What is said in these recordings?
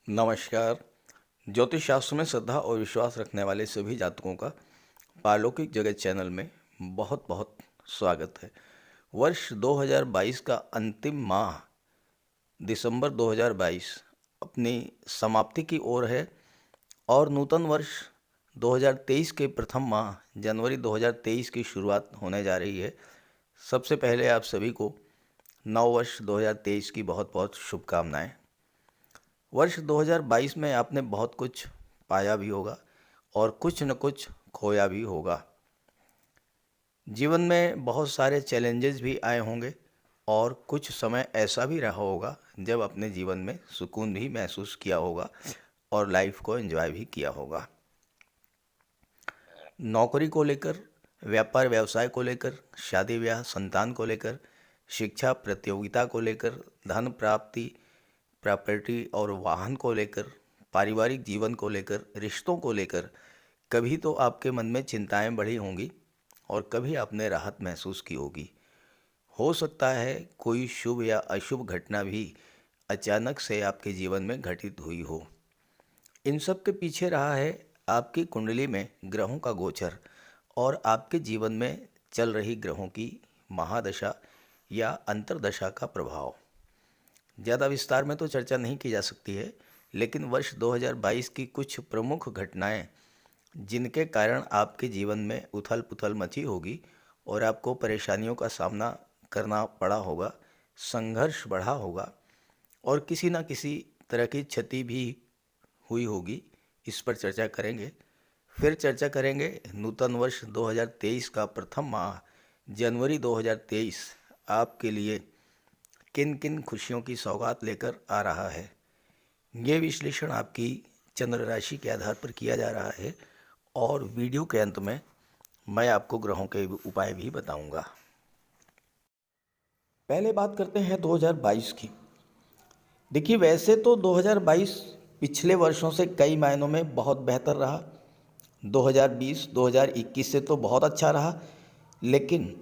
नमस्कार। ज्योतिष शास्त्र में श्रद्धा और विश्वास रखने वाले सभी जातकों का पारलौकिक जगत चैनल में बहुत बहुत स्वागत है। वर्ष 2022 का अंतिम माह दिसंबर 2022 अपनी समाप्ति की ओर है और नूतन वर्ष 2023 के प्रथम माह जनवरी 2023 की शुरुआत होने जा रही है। सबसे पहले आप सभी को नव वर्ष 2023 की बहुत बहुत शुभकामनाएं। वर्ष 2022 में आपने बहुत कुछ पाया भी होगा और कुछ न कुछ खोया भी होगा। जीवन में बहुत सारे चैलेंजेस भी आए होंगे और कुछ समय ऐसा भी रहा होगा जब अपने जीवन में सुकून भी महसूस किया होगा और लाइफ को एंजॉय भी किया होगा। नौकरी को लेकर, व्यापार व्यवसाय को लेकर, शादी ब्याह, संतान को लेकर, शिक्षा प्रतियोगिता को लेकर, धन प्राप्ति, प्रॉपर्टी और वाहन को लेकर, पारिवारिक जीवन को लेकर, रिश्तों को लेकर कभी तो आपके मन में चिंताएं बढ़ी होंगी और कभी आपने राहत महसूस की होगी। हो सकता है कोई शुभ या अशुभ घटना भी अचानक से आपके जीवन में घटित हुई हो। इन सब के पीछे रहा है आपकी कुंडली में ग्रहों का गोचर और आपके जीवन में चल रही ग्रहों की महादशा या अंतर्दशा का प्रभाव। ज़्यादा विस्तार में तो चर्चा नहीं की जा सकती है, लेकिन वर्ष 2022 की कुछ प्रमुख घटनाएं जिनके कारण आपके जीवन में उथल पुथल मची होगी और आपको परेशानियों का सामना करना पड़ा होगा, संघर्ष बढ़ा होगा और किसी न किसी तरह की क्षति भी हुई होगी, इस पर चर्चा करेंगे। फिर चर्चा करेंगे नूतन वर्ष 2023 का प्रथम माह जनवरी 2023 आपके लिए किन किन खुशियों की सौगात लेकर आ रहा है। ये विश्लेषण आपकी चंद्र राशि के आधार पर किया जा रहा है और वीडियो के अंत में मैं आपको ग्रहों के उपाय भी बताऊंगा। पहले बात करते हैं 2022 की। देखिए, वैसे तो 2022 पिछले वर्षों से कई मायनों में बहुत बेहतर रहा। 2020, 2021 से तो बहुत अच्छा रहा, लेकिन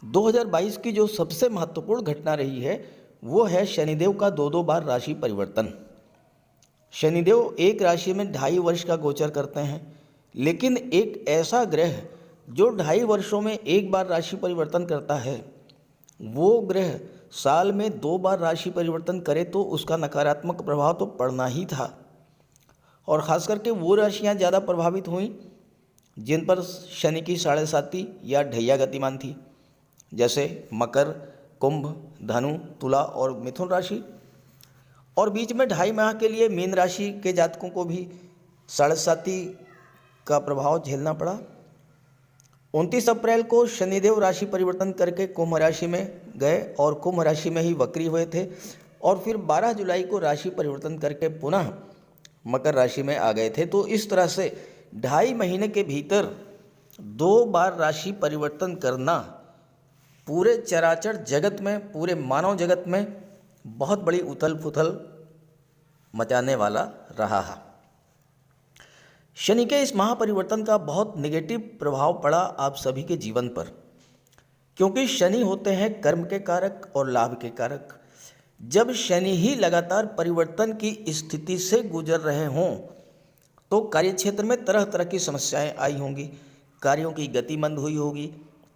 2022 की जो सबसे महत्वपूर्ण घटना रही है वो है शनिदेव का दो बार राशि परिवर्तन। शनिदेव एक राशि में 2.5 वर्ष का गोचर करते हैं, लेकिन एक ऐसा ग्रह जो 2.5 वर्षों में एक बार राशि परिवर्तन करता है, वो ग्रह साल में 2 बार राशि परिवर्तन करे तो उसका नकारात्मक प्रभाव तो पड़ना ही था। और ख़ास करके वो राशियाँ ज़्यादा प्रभावित हुई जिन पर शनि की 7.5 या ढैया गतिमान थी, जैसे मकर, कुंभ, धनु, तुला और मिथुन राशि। और बीच में 2.5 माह के लिए मीन राशि के जातकों को भी 7.5 का प्रभाव झेलना पड़ा। 29 अप्रैल को शनिदेव राशि परिवर्तन करके कुंभ राशि में गए और कुंभ राशि में ही वक्री हुए थे और फिर 12 जुलाई को राशि परिवर्तन करके पुनः मकर राशि में आ गए थे। तो इस तरह से 2.5 महीने के भीतर 2 बार राशि परिवर्तन करना पूरे चराचर जगत में, पूरे मानव जगत में बहुत बड़ी उथल पुथल मचाने वाला रहा है। शनि के इस महापरिवर्तन का बहुत नेगेटिव प्रभाव पड़ा आप सभी के जीवन पर, क्योंकि शनि होते हैं कर्म के कारक और लाभ के कारक। जब शनि ही लगातार परिवर्तन की स्थिति से गुजर रहे हों तो कार्यक्षेत्र में तरह तरह की समस्याएं आई होंगी, कार्यों की गति मंद हुई होगी,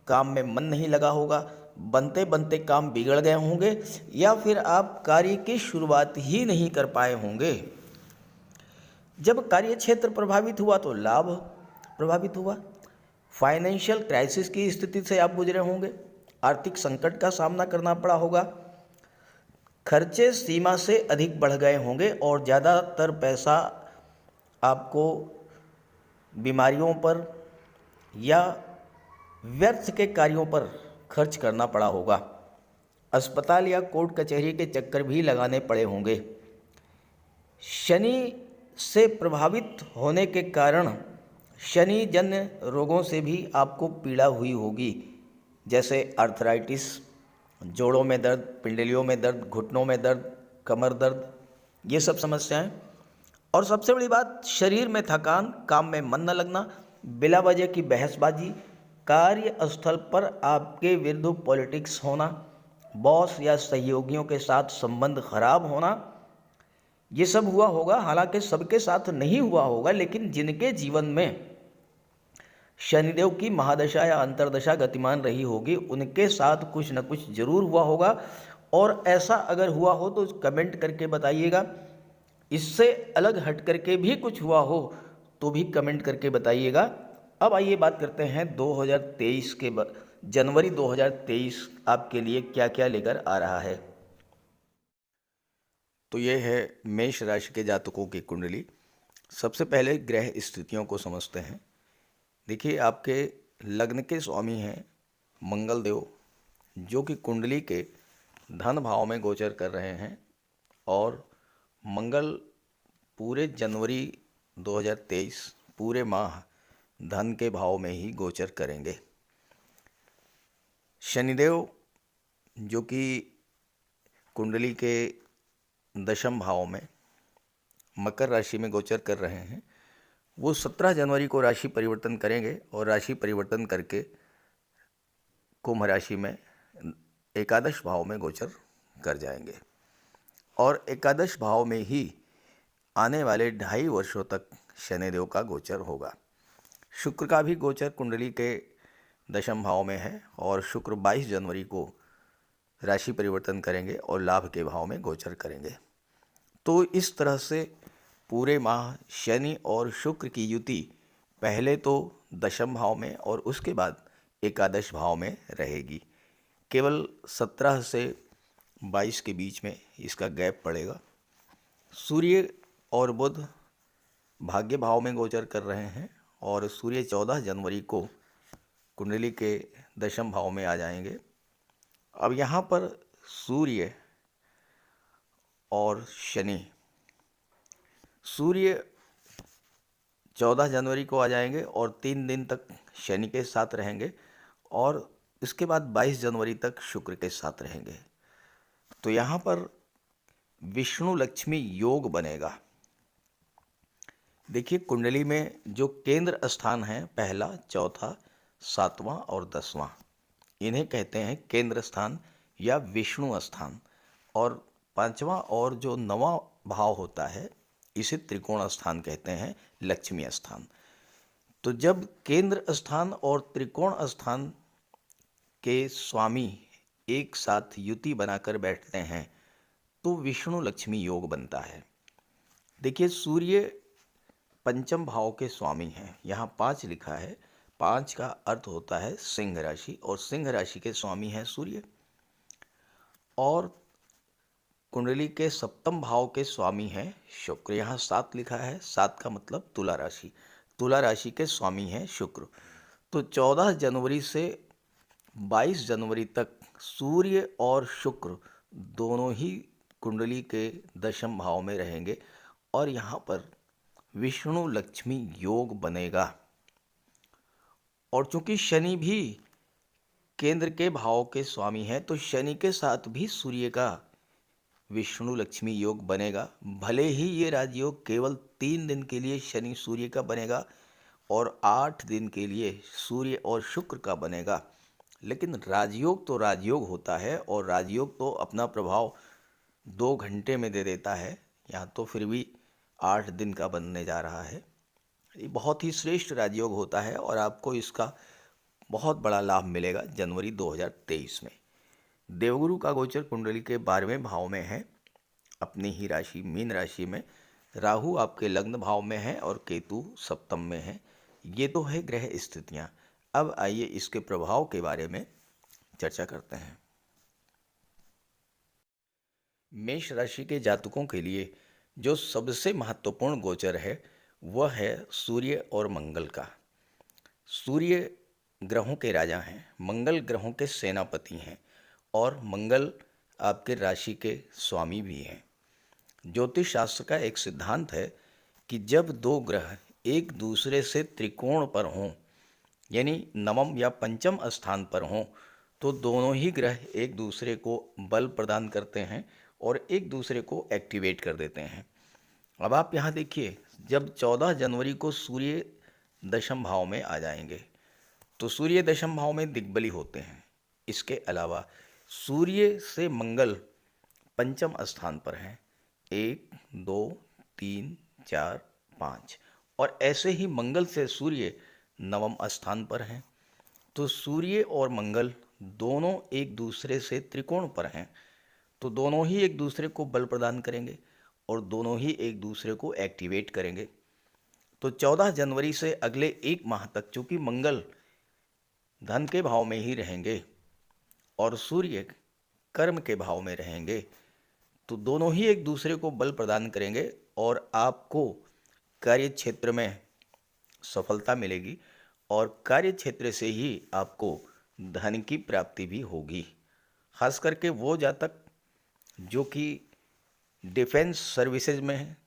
काम में मन नहीं लगा होगा, बनते बनते काम बिगड़ गए होंगे या फिर आप कार्य की शुरुआत ही नहीं कर पाए होंगे। जब कार्य क्षेत्र प्रभावित हुआ तो लाभ प्रभावित हुआ। फाइनेंशियल क्राइसिस की स्थिति से आप गुजरे होंगे, आर्थिक संकट का सामना करना पड़ा होगा, खर्चे सीमा से अधिक बढ़ गए होंगे और ज़्यादातर पैसा आपको बीमारियों पर या व्यर्थ के कार्यों पर खर्च करना पड़ा होगा। अस्पताल या कोर्ट कचहरी के चक्कर भी लगाने पड़े होंगे। शनि से प्रभावित होने के कारण शनि जन्य रोगों से भी आपको पीड़ा हुई होगी, जैसे आर्थराइटिस, जोड़ों में दर्द, पिंडलियों में दर्द, घुटनों में दर्द, कमर दर्द, ये सब समस्याएं। और सबसे बड़ी बात, शरीर में थकान, काम में मन न लगना, बिला वजह की बहसबाजी, कार्यस्थल पर आपके विरुद्ध पॉलिटिक्स होना, बॉस या सहयोगियों के साथ संबंध खराब होना, ये सब हुआ होगा, हालांकि सबके साथ नहीं हुआ होगा, लेकिन जिनके जीवन में शनिदेव की महादशा या अंतर्दशा गतिमान रही होगी उनके साथ कुछ न कुछ जरूर हुआ होगा। और ऐसा अगर हुआ हो तो कमेंट करके बताइएगा। इससे अलग हट करके भी कुछ हुआ हो तो भी कमेंट करके बताइएगा। अब आइए बात करते हैं 2023 के जनवरी 2023 आपके लिए क्या क्या लेकर आ रहा है। तो ये है मेष राशि के जातकों की कुंडली। सबसे पहले ग्रह स्थितियों को समझते हैं। देखिए, आपके लग्न के स्वामी हैं मंगल देव, जो कि कुंडली के धन भाव में गोचर कर रहे हैं। और मंगल पूरे जनवरी 2023 पूरे माह धन के भाव में ही गोचर करेंगे। शनिदेव जो कि कुंडली के दशम भाव में मकर राशि में गोचर कर रहे हैं, वो 17 जनवरी को राशि परिवर्तन करेंगे और राशि परिवर्तन करके कुंभ राशि में एकादश भाव में गोचर कर जाएंगे। और एकादश भाव में ही आने वाले 2.5 वर्षों तक शनिदेव का गोचर होगा। शुक्र का भी गोचर कुंडली के दशम भाव में है और शुक्र 22 जनवरी को राशि परिवर्तन करेंगे और लाभ के भाव में गोचर करेंगे। तो इस तरह से पूरे माह शनि और शुक्र की युति पहले तो दशम भाव में और उसके बाद एकादश भाव में रहेगी। केवल 17 से 22 के बीच में इसका गैप पड़ेगा। सूर्य और बुध भाग्य भाव में गोचर कर रहे हैं और सूर्य 14 जनवरी को कुंडली के दशम भाव में आ जाएंगे। अब यहाँ पर सूर्य और शनि, सूर्य 14 जनवरी को आ जाएंगे और 3 दिन तक शनि के साथ रहेंगे और इसके बाद 22 जनवरी तक शुक्र के साथ रहेंगे। तो यहाँ पर विष्णु लक्ष्मी योग बनेगा। देखिए, कुंडली में जो केंद्र स्थान है, पहला, चौथा, 7वां और 10वां, इन्हें कहते हैं केंद्र स्थान या विष्णु स्थान। और 5वां और जो 9वां भाव होता है इसे त्रिकोण स्थान कहते हैं, लक्ष्मी स्थान। तो जब केंद्र स्थान और त्रिकोण स्थान के स्वामी एक साथ युति बनाकर बैठते हैं तो विष्णु लक्ष्मी योग बनता है। देखिए, सूर्य पंचम भाव के स्वामी हैं, यहाँ 5 लिखा है। 5 का अर्थ होता है सिंह राशि और सिंह राशि के स्वामी हैं सूर्य। और कुंडली के सप्तम भाव के स्वामी हैं शुक्र, यहाँ 7 लिखा है। 7 का मतलब तुला राशि, तुला राशि के स्वामी हैं शुक्र। तो 14 जनवरी से 22 जनवरी तक सूर्य और शुक्र दोनों ही कुंडली के दशम भाव में रहेंगे और यहाँ पर विष्णु लक्ष्मी योग बनेगा। और चूंकि शनि भी केंद्र के भाव के स्वामी हैं तो शनि के साथ भी सूर्य का विष्णु लक्ष्मी योग बनेगा। भले ही ये राजयोग केवल 3 दिन के लिए शनि सूर्य का बनेगा और 8 दिन के लिए सूर्य और शुक्र का बनेगा, लेकिन राजयोग तो राजयोग होता है और राजयोग तो अपना प्रभाव 2 घंटे में दे देता है। यहाँ तो फिर भी 8 दिन का बनने जा रहा है। ये बहुत ही श्रेष्ठ राजयोग होता है और आपको इसका बहुत बड़ा लाभ मिलेगा जनवरी 2023 में। देवगुरु का गोचर कुंडली के 12वें भाव में है, अपनी ही राशि मीन राशि में। राहु आपके लग्न भाव में है और केतु सप्तम में है। ये तो है ग्रह स्थितियाँ। अब आइए इसके प्रभाव के बारे में चर्चा करते हैं। मेष राशि के जातकों के लिए जो सबसे महत्वपूर्ण गोचर है वह है सूर्य और मंगल का। सूर्य ग्रहों के राजा हैं, मंगल ग्रहों के सेनापति हैं और मंगल आपके राशि के स्वामी भी हैं। ज्योतिष शास्त्र का एक सिद्धांत है कि जब 2 ग्रह एक दूसरे से त्रिकोण पर हों, यानी नवम या पंचम स्थान पर हों, तो दोनों ही ग्रह एक दूसरे को बल प्रदान करते हैं और एक दूसरे को एक्टिवेट कर देते हैं। अब आप यहाँ देखिए, जब 14 जनवरी को सूर्य दशम भाव में आ जाएंगे तो सूर्य दशम भाव में दिग्बली होते हैं। इसके अलावा सूर्य से मंगल पंचम स्थान पर हैं, 1 2 3 4 5 और ऐसे ही मंगल से सूर्य नवम स्थान पर हैं। तो सूर्य और मंगल दोनों एक दूसरे से त्रिकोण पर हैं, तो दोनों ही एक दूसरे को बल प्रदान करेंगे और दोनों ही एक दूसरे को एक्टिवेट करेंगे। तो 14 जनवरी से अगले एक माह तक चूंकि मंगल धन के भाव में ही रहेंगे और सूर्य कर्म के भाव में रहेंगे, तो दोनों ही एक दूसरे को बल प्रदान करेंगे और आपको कार्य क्षेत्र में सफलता मिलेगी और कार्य क्षेत्र से ही आपको धन की प्राप्ति भी होगी। खास करके वो जातक जो कि डिफेंस सर्विसेज में हैं,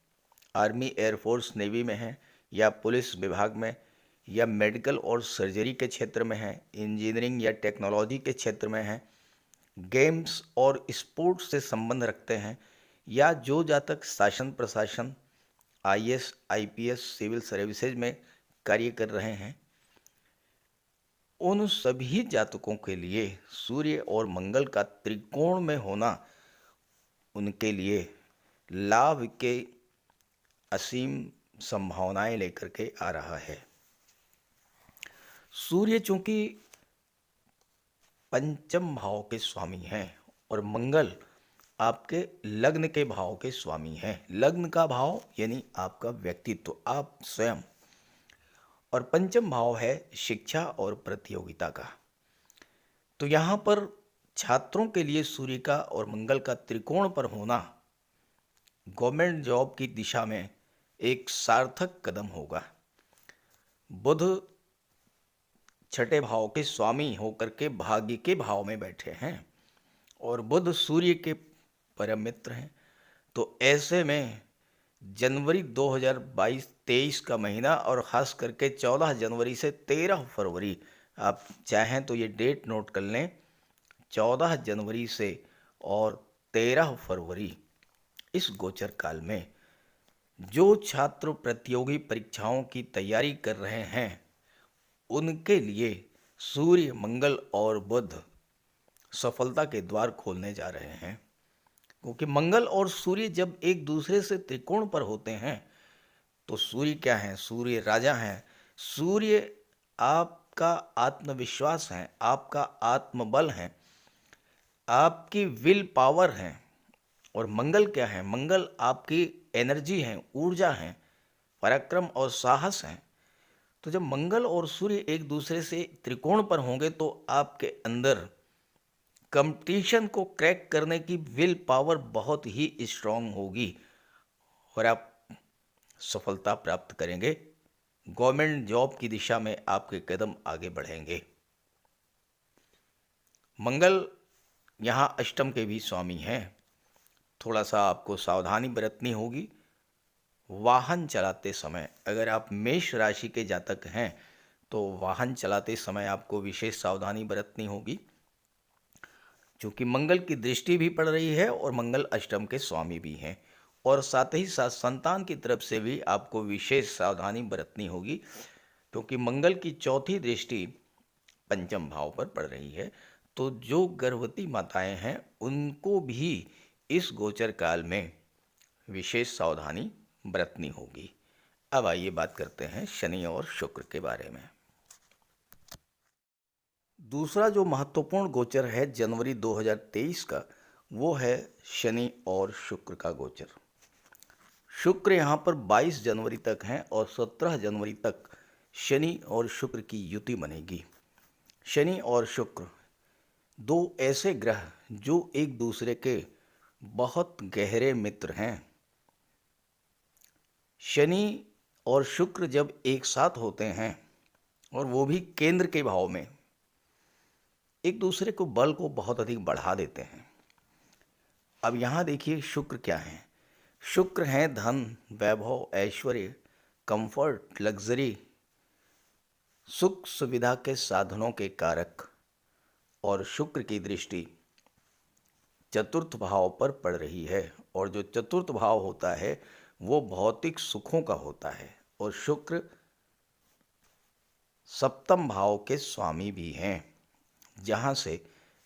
आर्मी, एयरफोर्स, नेवी में हैं या पुलिस विभाग में या मेडिकल और सर्जरी के क्षेत्र में हैं, इंजीनियरिंग या टेक्नोलॉजी के क्षेत्र में हैं, गेम्स और स्पोर्ट्स से संबंध रखते हैं या जो जातक शासन प्रशासन, आईएएस, आईपीएस, सिविल सर्विसेज में कार्य कर रहे हैं, उन सभी जातकों के लिए सूर्य और मंगल का त्रिकोण में होना उनके लिए लाभ के असीम संभावनाएं लेकर के आ रहा है। सूर्य चूंकि पंचम भाव के स्वामी हैं और मंगल आपके लग्न के भाव के स्वामी हैं। लग्न का भाव यानी आपका व्यक्तित्व, आप स्वयं, और पंचम भाव है शिक्षा और प्रतियोगिता का। तो यहाँ पर छात्रों के लिए सूर्य का और मंगल का त्रिकोण पर होना गवर्नमेंट जॉब की दिशा में एक सार्थक कदम होगा। बुध छठे भाव के स्वामी होकर के भाग्य के भाव में बैठे हैं और बुध सूर्य के परम मित्र हैं। तो ऐसे में जनवरी 2022-23 का महीना और ख़ास करके 14 जनवरी से 13 फरवरी, आप चाहें तो ये डेट नोट कर लें, 14 जनवरी से और 13 फरवरी, इस गोचर काल में जो छात्र प्रतियोगी परीक्षाओं की तैयारी कर रहे हैं उनके लिए सूर्य, मंगल और बुध सफलता के द्वार खोलने जा रहे हैं। क्योंकि मंगल और सूर्य जब एक दूसरे से त्रिकोण पर होते हैं तो सूर्य क्या है? सूर्य राजा हैं। सूर्य आपका आत्मविश्वास है, आपका आत्मबल है, आपकी विल पावर है। और मंगल क्या है? मंगल आपकी एनर्जी है, ऊर्जा है, पराक्रम और साहस है। तो जब मंगल और सूर्य एक दूसरे से त्रिकोण पर होंगे तो आपके अंदर कंपटीशन को क्रैक करने की विल पावर बहुत ही स्ट्रांग होगी और आप सफलता प्राप्त करेंगे। गवर्नमेंट जॉब की दिशा में आपके कदम आगे बढ़ेंगे। मंगल यहाँ अष्टम के भी स्वामी हैं। थोड़ा सा आपको सावधानी बरतनी होगी वाहन चलाते समय। अगर आप मेष राशि के जातक हैं तो वाहन चलाते समय आपको विशेष सावधानी बरतनी होगी, क्योंकि मंगल की दृष्टि भी पड़ रही है और मंगल अष्टम के स्वामी भी हैं। और साथ ही साथ संतान की तरफ से भी आपको विशेष सावधानी बरतनी होगी, क्योंकि मंगल की चौथी दृष्टि पंचम भाव पर पड़ रही है। तो जो गर्भवती माताएं हैं उनको भी इस गोचर काल में विशेष सावधानी बरतनी होगी। अब आइए बात करते हैं शनि और शुक्र के बारे में। दूसरा जो महत्वपूर्ण गोचर है जनवरी 2023 का, वो है शनि और शुक्र का गोचर। शुक्र यहाँ पर 22 जनवरी तक हैं और 17 जनवरी तक शनि और शुक्र की युति बनेगी। शनि और शुक्र दो ऐसे ग्रह जो एक दूसरे के बहुत गहरे मित्र हैं। शनि और शुक्र जब एक साथ होते हैं और वो भी केंद्र के भाव में, एक दूसरे को बल को बहुत अधिक बढ़ा देते हैं। अब यहाँ देखिए शुक्र क्या है। शुक्र हैं धन, वैभव, ऐश्वर्य, कंफर्ट, लग्जरी, सुख सुविधा के साधनों के कारक। और शुक्र की दृष्टि चतुर्थ भाव पर पड़ रही है और जो चतुर्थ भाव होता है वो भौतिक सुखों का होता है। और शुक्र सप्तम भाव के स्वामी भी हैं, जहाँ से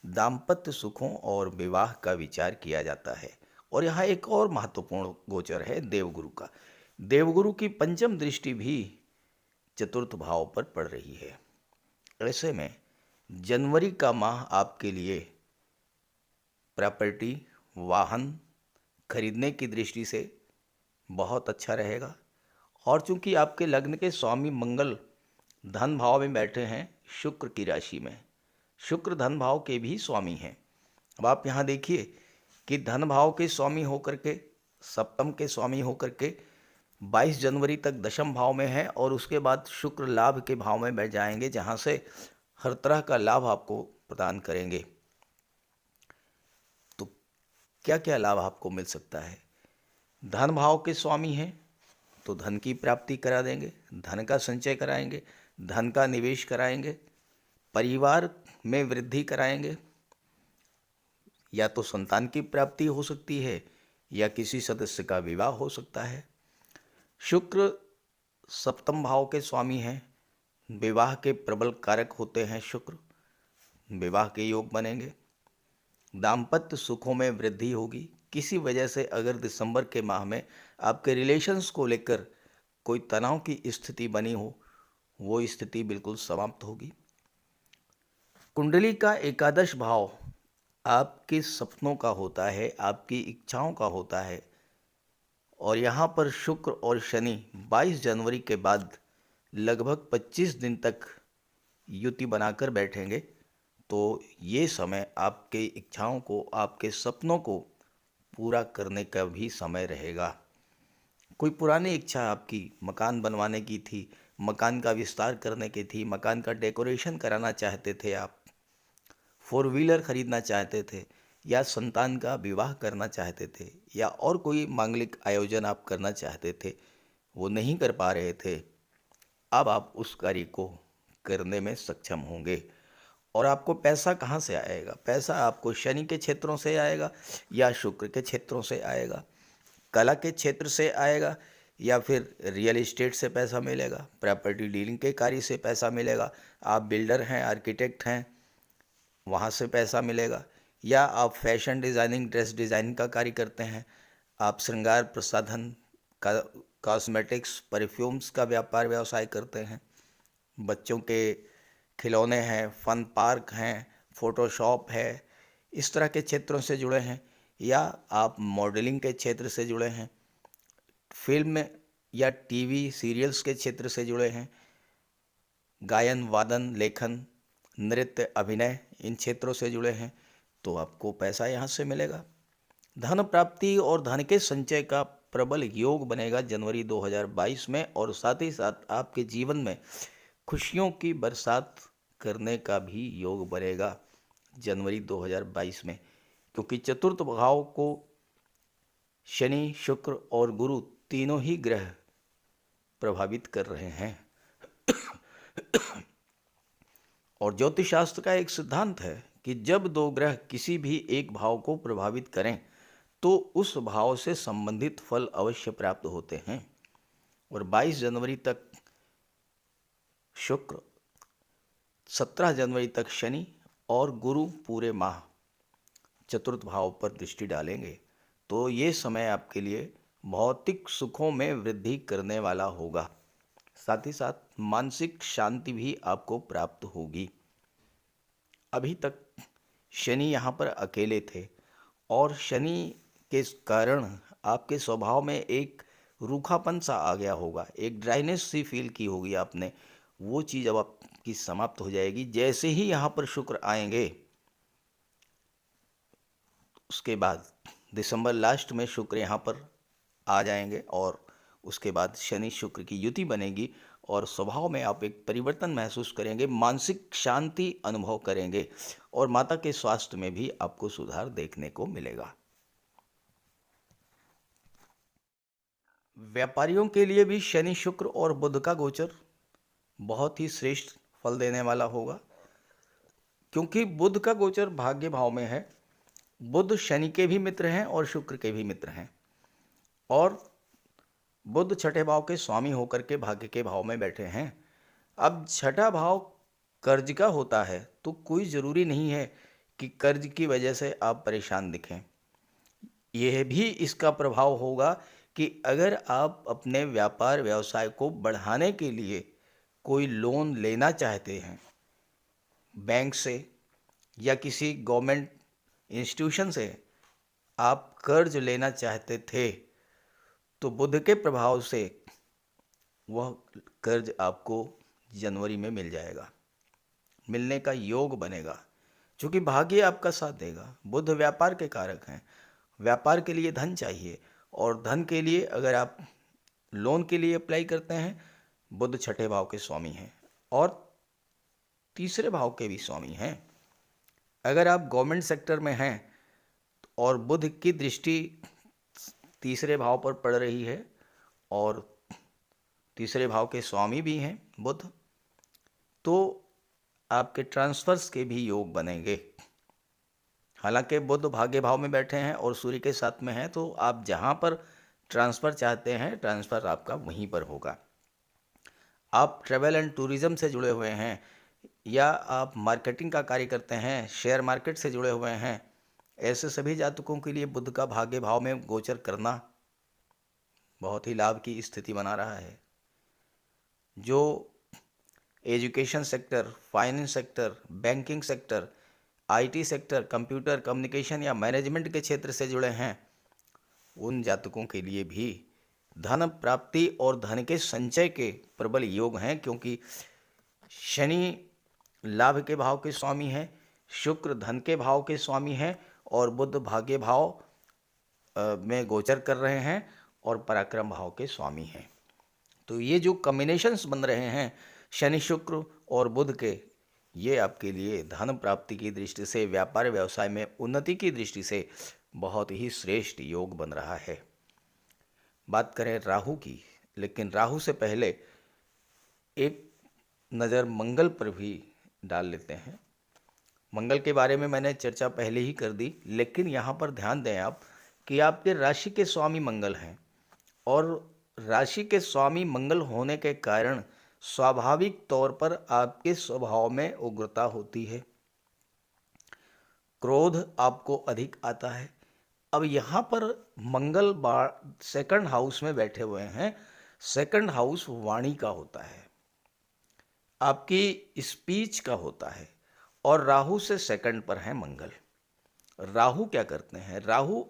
दाम्पत्य सुखों और विवाह का विचार किया जाता है। और यहाँ एक और महत्वपूर्ण गोचर है देवगुरु का। देवगुरु की पंचम दृष्टि भी चतुर्थ भाव पर पड़ रही है। ऐसे में जनवरी का माह आपके लिए प्रॉपर्टी, वाहन खरीदने की दृष्टि से बहुत अच्छा रहेगा। और चूंकि आपके लग्न के स्वामी मंगल धन भाव में बैठे हैं शुक्र की राशि में, शुक्र धन भाव के भी स्वामी हैं। अब आप यहाँ देखिए कि धन भाव के स्वामी होकर के, सप्तम के स्वामी होकर के 22 जनवरी तक दशम भाव में है, और उसके बाद शुक्र लाभ के भाव में बैठ जाएंगे, जहाँ से हर तरह का लाभ आपको प्रदान करेंगे। तो क्या क्या लाभ आपको मिल सकता है? धन भाव के स्वामी हैं तो धन की प्राप्ति करा देंगे, धन का संचय कराएंगे, धन का निवेश कराएंगे, परिवार में वृद्धि कराएंगे, या तो संतान की प्राप्ति हो सकती है या किसी सदस्य का विवाह हो सकता है। शुक्र सप्तम भाव के स्वामी हैं, विवाह के प्रबल कारक होते हैं शुक्र, विवाह के योग बनेंगे, दाम्पत्य सुखों में वृद्धि होगी। किसी वजह से अगर दिसंबर के माह में आपके रिलेशंस को लेकर कोई तनाव की स्थिति बनी हो, वो स्थिति बिल्कुल समाप्त होगी। कुंडली का एकादश भाव आपके सपनों का होता है, आपकी इच्छाओं का होता है, और यहाँ पर शुक्र और शनि 22 जनवरी के बाद लगभग 25 दिन तक युति बनाकर बैठेंगे। तो ये समय आपके इच्छाओं को, आपके सपनों को पूरा करने का भी समय रहेगा। कोई पुरानी इच्छा आपकी मकान बनवाने की थी, मकान का विस्तार करने की थी, मकान का डेकोरेशन कराना चाहते थे आप, 4 व्हीलर खरीदना चाहते थे, या संतान का विवाह करना चाहते थे, या और कोई मांगलिक आयोजन आप करना चाहते थे, वो नहीं कर पा रहे थे, अब आप उस कार्य को करने में सक्षम होंगे। और आपको पैसा कहाँ से आएगा? पैसा आपको शनि के क्षेत्रों से आएगा या शुक्र के क्षेत्रों से आएगा, कला के क्षेत्र से आएगा, या फिर रियल एस्टेट से पैसा मिलेगा, प्रॉपर्टी डीलिंग के कार्य से पैसा मिलेगा, आप बिल्डर हैं, आर्किटेक्ट हैं, वहाँ से पैसा मिलेगा, या आप फैशन डिज़ाइनिंग, ड्रेस डिज़ाइनिंग का कार्य करते हैं, आप श्रृंगार प्रसाधन का, कॉस्मेटिक्स, परफ्यूम्स का व्यवसाय करते हैं, बच्चों के खिलौने हैं, फन पार्क हैं, फोटोशॉप है, इस तरह के क्षेत्रों से जुड़े हैं, या आप मॉडलिंग के क्षेत्र से जुड़े हैं, फिल्म या टीवी सीरियल्स के क्षेत्र से जुड़े हैं, गायन, वादन, लेखन, नृत्य, अभिनय, इन क्षेत्रों से जुड़े हैं, तो आपको पैसा यहाँ से मिलेगा। धन प्राप्ति और धन के संचय का प्रबल योग बनेगा जनवरी 2022 में, और साथ ही साथ आपके जीवन में खुशियों की बरसात करने का भी योग बनेगा जनवरी 2022 में, क्योंकि चतुर्थ भाव को शनि, शुक्र और गुरु तीनों ही ग्रह प्रभावित कर रहे हैं। और ज्योतिष शास्त्र का एक सिद्धांत है कि जब दो ग्रह किसी भी एक भाव को प्रभावित करें तो उस भाव से संबंधित फल अवश्य प्राप्त होते हैं। और 22 जनवरी तक शुक्र, 17 जनवरी तक शनि और गुरु पूरे माह चतुर्थ भाव पर दृष्टि डालेंगे, तो ये समय आपके लिए भौतिक सुखों में वृद्धि करने वाला होगा। साथ ही साथ मानसिक शांति भी आपको प्राप्त होगी। अभी तक शनि यहाँ पर अकेले थे, और शनि के कारण आपके स्वभाव में एक रूखापन सा आ गया होगा, एक ड्राइनेस सी फील की होगी आपने, वो चीज़ अब आपकी समाप्त हो जाएगी। जैसे ही यहाँ पर शुक्र आएंगे, उसके बाद दिसंबर लास्ट में शुक्र यहाँ पर आ जाएंगे, और उसके बाद शनि शुक्र की युति बनेगी, और स्वभाव में आप एक परिवर्तन महसूस करेंगे, मानसिक शांति अनुभव करेंगे, और माता के स्वास्थ्य में भी आपको सुधार देखने को मिलेगा। व्यापारियों के लिए भी शनि, शुक्र और बुध का गोचर बहुत ही श्रेष्ठ फल देने वाला होगा, क्योंकि बुध का गोचर भाग्य भाव में है। बुध शनि के भी मित्र हैं और शुक्र के भी मित्र हैं, और बुध छठे भाव के स्वामी होकर के भाग्य के भाव में बैठे हैं। अब छठा भाव कर्ज का होता है, तो कोई ज़रूरी नहीं है कि कर्ज की वजह से आप परेशान दिखें। यह भी इसका प्रभाव होगा कि अगर आप अपने व्यापार व्यवसाय को बढ़ाने के लिए कोई लोन लेना चाहते हैं बैंक से या किसी गवर्नमेंट इंस्टीट्यूशन से, आप कर्ज लेना चाहते थे, तो बुध के प्रभाव से वह कर्ज आपको जनवरी में मिल जाएगा, मिलने का योग बनेगा, क्योंकि भाग्य आपका साथ देगा। बुध व्यापार के कारक हैं, व्यापार के लिए धन चाहिए, और धन के लिए अगर आप लोन के लिए अप्लाई करते हैं, बुध छठे भाव के स्वामी हैं और तीसरे भाव के भी स्वामी हैं। अगर आप गवर्नमेंट सेक्टर में हैं और बुध की दृष्टि तीसरे भाव पर पड़ रही है और तीसरे भाव के स्वामी भी हैं बुध, तो आपके ट्रांसफर्स के भी योग बनेंगे। हालांकि बुध भाग्य भाव में बैठे हैं और सूर्य के साथ में हैं, तो आप जहां पर ट्रांसफ़र चाहते हैं, ट्रांसफ़र आपका वहीं पर होगा। आप ट्रैवल एंड टूरिज़्म से जुड़े हुए हैं या आप मार्केटिंग का कार्य करते हैं, शेयर मार्केट से जुड़े हुए हैं, ऐसे सभी जातकों के लिए बुध का भाग्य भाव में गोचर करना बहुत ही लाभ की स्थिति बना रहा है। जो education sector, finance sector, banking sector, IT sector, computer communication या मैनेजमेंट के क्षेत्र से जुड़े हैं, उन जातकों के लिए भी धन प्राप्ति और धन के संचय के प्रबल योग हैं, क्योंकि शनि लाभ के भाव के स्वामी हैं, शुक्र धन के भाव के स्वामी हैं और बुध भाग्य भाव में गोचर कर रहे हैं और पराक्रम भाव के स्वामी हैं। तो ये जो कॉम्बिनेशंस बन रहे हैं शनि शुक्र और बुध के, ये आपके लिए धन प्राप्ति की दृष्टि से, व्यापार व्यवसाय में उन्नति की दृष्टि से बहुत ही श्रेष्ठ योग बन रहा है। बात करें राहु की, लेकिन राहु से पहले एक नज़र मंगल पर भी डाल लेते हैं। मंगल के बारे में मैंने चर्चा पहले ही कर दी, लेकिन यहाँ पर ध्यान दें आप कि आपके राशि के स्वामी मंगल हैं और राशि के स्वामी मंगल होने के कारण स्वाभाविक तौर पर आपके स्वभाव में उग्रता होती है, क्रोध आपको अधिक आता है। अब यहाँ पर मंगल सेकंड हाउस में बैठे हुए हैं। सेकंड हाउस वाणी का होता है, आपकी स्पीच का होता है, और राहु से सेकंड पर है मंगल। राहु क्या करते हैं? राहु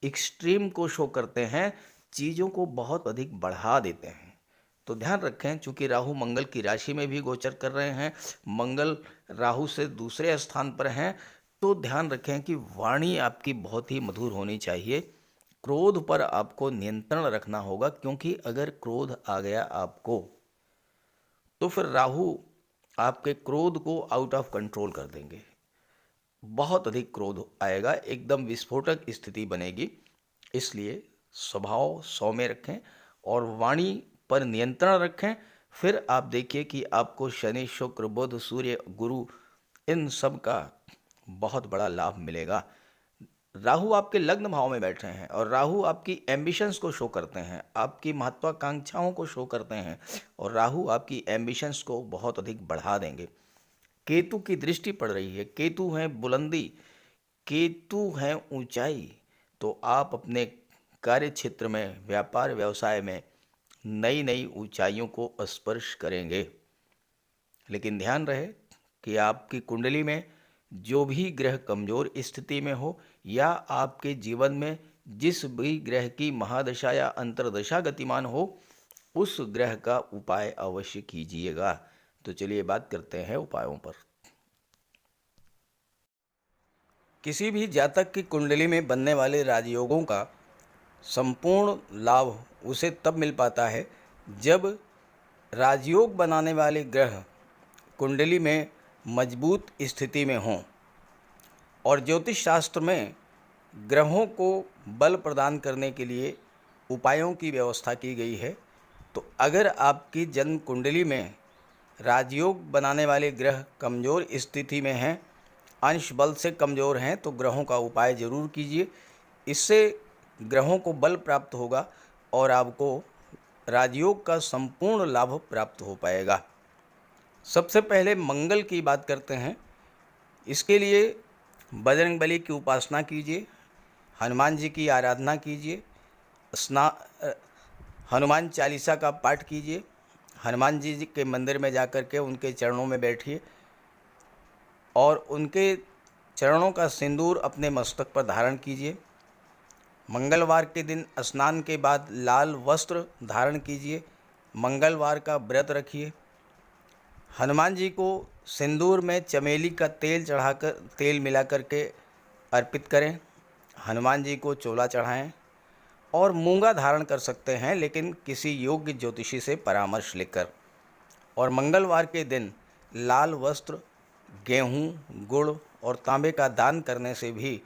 एक्सट्रीम को शो करते हैं, चीज़ों को बहुत अधिक बढ़ा देते हैं। तो ध्यान रखें, चूंकि राहु मंगल की राशि में भी गोचर कर रहे हैं, मंगल राहु से दूसरे स्थान पर हैं, तो ध्यान रखें कि वाणी आपकी बहुत ही मधुर होनी चाहिए। क्रोध पर आपको नियंत्रण रखना होगा, क्योंकि अगर क्रोध आ गया आपको, तो फिर राहु आपके क्रोध को आउट ऑफ कंट्रोल कर देंगे। बहुत अधिक क्रोध आएगा, एकदम विस्फोटक स्थिति बनेगी। इसलिए स्वभाव सौम्य रखें और वाणी पर नियंत्रण रखें। फिर आप देखिए कि आपको शनि शुक्र बुध सूर्य गुरु इन सब का बहुत बड़ा लाभ मिलेगा। राहु आपके लग्न भाव में बैठे हैं और राहु आपकी एम्बिशंस को शो करते हैं, आपकी महत्वाकांक्षाओं को शो करते हैं, और राहु आपकी एम्बिशंस को बहुत अधिक बढ़ा देंगे। केतु की दृष्टि पड़ रही है, केतु है बुलंदी, केतु है ऊंचाई, तो आप अपने कार्य क्षेत्र में, व्यापार व्यवसाय में नई नई ऊंचाइयों को स्पर्श करेंगे। लेकिन ध्यान रहे कि आपकी कुंडली में जो भी ग्रह कमजोर स्थिति में हो या आपके जीवन में जिस भी ग्रह की महादशा या अंतर्दशा गतिमान हो, उस ग्रह का उपाय अवश्य कीजिएगा। तो चलिए बात करते हैं उपायों पर। किसी भी जातक की कुंडली में बनने वाले राजयोगों का संपूर्ण लाभ उसे तब मिल पाता है जब राजयोग बनाने वाले ग्रह कुंडली में मजबूत स्थिति में हों। और ज्योतिष शास्त्र में ग्रहों को बल प्रदान करने के लिए उपायों की व्यवस्था की गई है। तो अगर आपकी जन्म कुंडली में राजयोग बनाने वाले ग्रह कमज़ोर स्थिति में हैं, अंश बल से कमज़ोर हैं, तो ग्रहों का उपाय ज़रूर कीजिए। इससे ग्रहों को बल प्राप्त होगा और आपको राजयोग का संपूर्ण लाभ प्राप्त हो पाएगा। सबसे पहले मंगल की बात करते हैं। इसके लिए बजरंगबली की उपासना कीजिए, हनुमान जी की आराधना कीजिए, स्ना हनुमान चालीसा का पाठ कीजिए, हनुमान जी के मंदिर में जाकर के उनके चरणों में बैठिए और उनके चरणों का सिंदूर अपने मस्तक पर धारण कीजिए। मंगलवार के दिन स्नान के बाद लाल वस्त्र धारण कीजिए, मंगलवार का व्रत रखिए। हनुमान जी को सिंदूर में चमेली का तेल मिला करके अर्पित करें। हनुमान जी को चोला चढ़ाएं और मूंगा धारण कर सकते हैं, लेकिन किसी योग्य ज्योतिषी से परामर्श लेकर। और मंगलवार के दिन लाल वस्त्र, गेहूँ, गुड़ और तांबे का दान करने से भी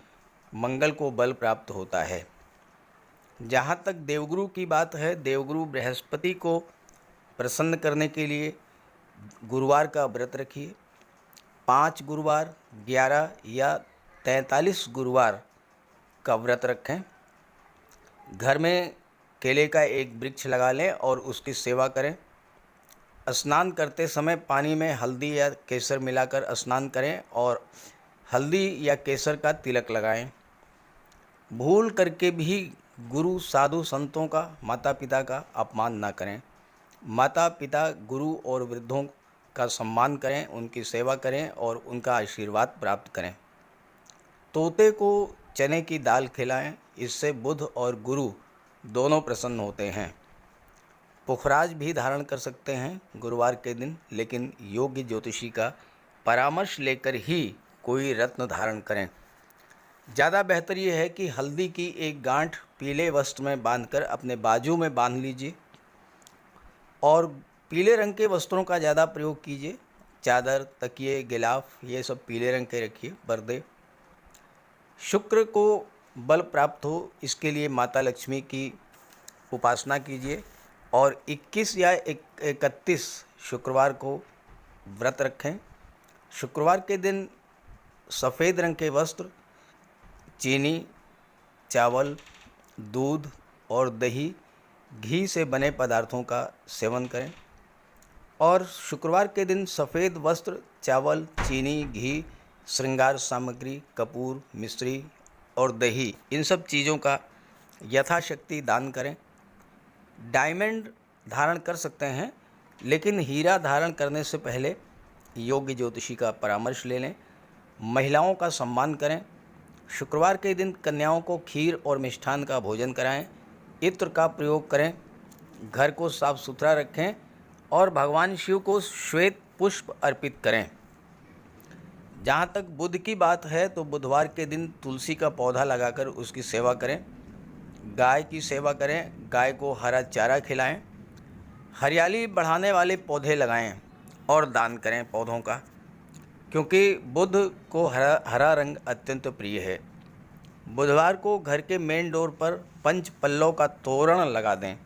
मंगल को बल प्राप्त होता है। जहाँ तक देवगुरु की बात है, देवगुरु बृहस्पति को प्रसन्न करने के लिए गुरुवार का व्रत रखिए। 5 गुरुवार, 11 या 43 गुरुवार का व्रत रखें। घर में केले का एक वृक्ष लगा लें और उसकी सेवा करें। स्नान करते समय पानी में हल्दी या केसर मिलाकर स्नान करें और हल्दी या केसर का तिलक लगाएं। भूल करके भी गुरु, साधु, संतों का, माता पिता का अपमान ना करें। माता पिता, गुरु और वृद्धों का सम्मान करें, उनकी सेवा करें और उनका आशीर्वाद प्राप्त करें। तोते को चने की दाल खिलाएं, इससे बुध और गुरु दोनों प्रसन्न होते हैं। पुखराज भी धारण कर सकते हैं गुरुवार के दिन, लेकिन योग्य ज्योतिषी का परामर्श लेकर ही कोई रत्न धारण करें। ज़्यादा बेहतर यह है कि हल्दी की एक गांठ पीले वस्त्र में बांधकर अपने बाजू में बांध लीजिए और पीले रंग के वस्त्रों का ज़्यादा प्रयोग कीजिए। चादर, तकिए, गिलाफ ये सब पीले रंग के रखिए, पर्दे। शुक्र को बल प्राप्त हो, इसके लिए माता लक्ष्मी की उपासना कीजिए और 21 या 31 शुक्रवार को व्रत रखें। शुक्रवार के दिन सफ़ेद रंग के वस्त्र, चीनी, चावल, दूध और दही, घी से बने पदार्थों का सेवन करें। और शुक्रवार के दिन सफ़ेद वस्त्र, चावल, चीनी, घी, श्रृंगार सामग्री, कपूर, मिश्री और दही, इन सब चीज़ों का यथाशक्ति दान करें। डायमंड धारण कर सकते हैं, लेकिन हीरा धारण करने से पहले योग्य ज्योतिषी का परामर्श ले लें। महिलाओं का सम्मान करें। शुक्रवार के दिन कन्याओं को खीर और मिष्ठान का भोजन कराएं। इत्र का प्रयोग करें। घर को साफ सुथरा रखें और भगवान शिव को श्वेत पुष्प अर्पित करें। जहाँ तक बुध की बात है, तो बुधवार के दिन तुलसी का पौधा लगाकर उसकी सेवा करें। गाय की सेवा करें, गाय को हरा चारा खिलाएं। हरियाली बढ़ाने वाले पौधे लगाएं और दान करें पौधों का, क्योंकि बुध को हरा रंग अत्यंत प्रिय है। बुधवार को घर के मेन डोर पर पंच पल्लव का तोरण लगा दें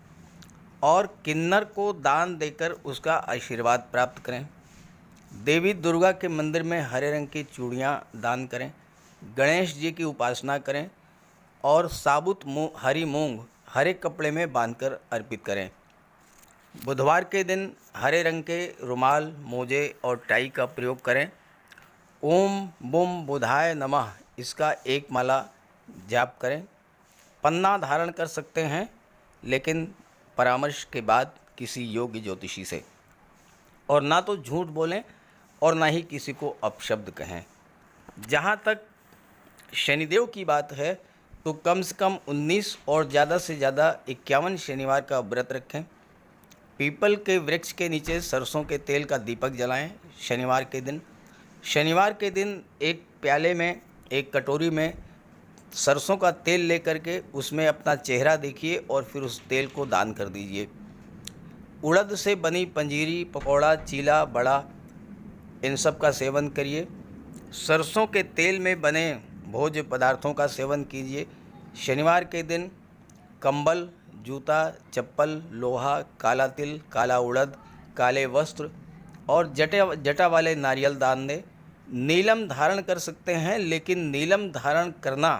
और किन्नर को दान देकर उसका आशीर्वाद प्राप्त करें। देवी दुर्गा के मंदिर में हरे रंग की चूड़ियाँ दान करें। गणेश जी की उपासना करें और साबुत हरी मूंग हरे कपड़े में बांधकर अर्पित करें। बुधवार के दिन हरे रंग के रुमाल, मोजे और टाई का प्रयोग करें। ओम बुम बुधाय नमः इसका एक माला जाप करें। पन्ना धारण कर सकते हैं, लेकिन परामर्श के बाद किसी योग्य ज्योतिषी से। और ना तो झूठ बोलें और ना ही किसी को अपशब्द कहें। जहाँ तक शनिदेव की बात है, तो कम से कम 19 और ज़्यादा से ज़्यादा 51 शनिवार का व्रत रखें। पीपल के वृक्ष के नीचे सरसों के तेल का दीपक जलाएं शनिवार के दिन। शनिवार के दिन एक प्याले में, एक कटोरी में सरसों का तेल लेकर के उसमें अपना चेहरा देखिए और फिर उस तेल को दान कर दीजिए। उड़द से बनी पंजीरी, पकौड़ा, चीला, बड़ा, इन सब का सेवन करिए। सरसों के तेल में बने भोज्य पदार्थों का सेवन कीजिए। शनिवार के दिन कंबल, जूता, चप्पल, लोहा, काला तिल, काला उड़द, काले वस्त्र और जटा वाले नारियल दान दें। नीलम धारण कर सकते हैं, लेकिन नीलम धारण करना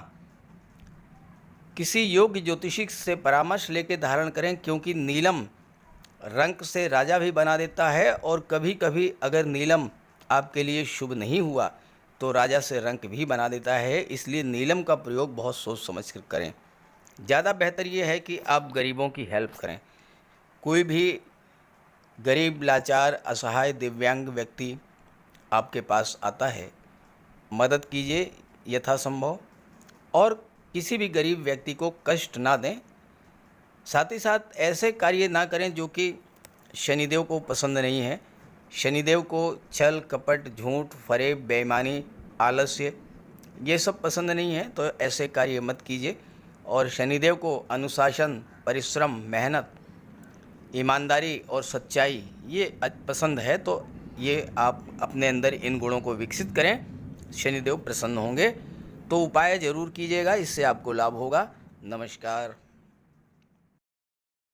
किसी योग्य ज्योतिषी से परामर्श लेकर धारण करें, क्योंकि नीलम रंग से राजा भी बना देता है और कभी कभी अगर नीलम आपके लिए शुभ नहीं हुआ तो राजा से रंक भी बना देता है, इसलिए नीलम का प्रयोग बहुत सोच समझ कर करें। ज़्यादा बेहतर ये है कि आप गरीबों की हेल्प करें। कोई भी गरीब, लाचार, असहाय, दिव्यांग व्यक्ति आपके पास आता है, मदद कीजिए यथासंभव, और किसी भी गरीब व्यक्ति को कष्ट ना दें। साथ ही साथ ऐसे कार्य ना करें जो कि शनिदेव को पसंद नहीं है। शनिदेव को छल, कपट, झूठ, फरेब, बेईमानी, आलस्य ये सब पसंद नहीं है, तो ऐसे कार्य मत कीजिए। और शनिदेव को अनुशासन, परिश्रम, मेहनत, ईमानदारी और सच्चाई ये पसंद है, तो ये आप अपने अंदर इन गुणों को विकसित करें, शनिदेव प्रसन्न होंगे। तो उपाय ज़रूर कीजिएगा, इससे आपको लाभ होगा। नमस्कार।